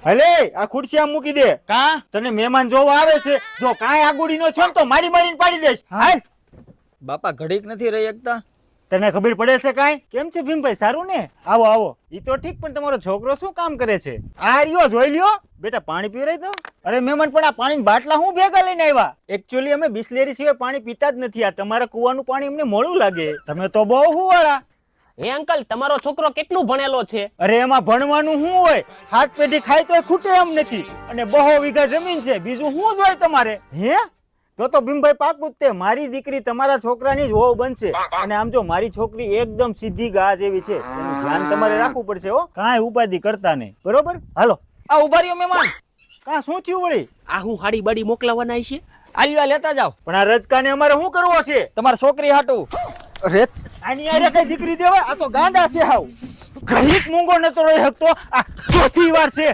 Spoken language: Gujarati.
હલે આ ખુરશી આમ મૂકી દે. કા તને મહેમાન જોવા આવે છે, જો કાંઈ આગુડી નો છો ને તો મારી મારીને પાડી દઈશ. હાલ. બાપા ઘડીક નથી રહી એકતા. તને ખબર પડે છે કાંઈ? કેમ છે ભીમભાઈ, સારું ને? આવો આવો. ઈ તો ઠીક, પણ તમારો છોકરો શું કામ કરે છે? આ રહ્યો, જોઈ લ્યો. બેટા પાણી પીવરાય તો. અરે મહેમાન, પણ આ પાણી બાટલા હું ભેગા લઈને આવ્યા? એકચ્યુઅલી અમે બિસ્લેરી સિવાય પાણી પીતા જ નથી. આ તમારા કુવાનું પાણી અમને મોડું લાગે. તમે તો બહુ હુવાળા. હે અંકલ, તમારો છોકરો કેટલું ભણેલો છે? અરે એમાં ભણવાનું શું હોય? હાથ પેઢી ખાય તો ખૂટે એમ નથી. અને 2 વીઘા જમીન છે, બીજું શું જોઈએ તમારે? હે? તો ભીમભાઈ પાકું જ તે મારી દીકરી તમારા છોકરાની જ વહુ બનશે. અને આમ જો મારી છોકરી એકદમ સીધી ગા જેવી છે, એનું ધ્યાન તમારે રાખવું પડશે હો. કાંઈ ઉપાધિ કરતા નહીં, બરોબર? હાલો. આ ઉભા રહ્યો મહેમાન. કાં શું થયું વળી? આ હું હાડી બાડી મોકલાવાના છે? આલ્યો લેતા જાવ. પણ આ રજકાને અમારે શું કરવો છે? તમારી છોકરી હાટું. અરે આની આરે કઈ દીકરી દેવાય? આ તો ગાંડા છે હાવ. ઘડીક મૂંગો નતો રહી શકતો. આ ચોથી વાર છે.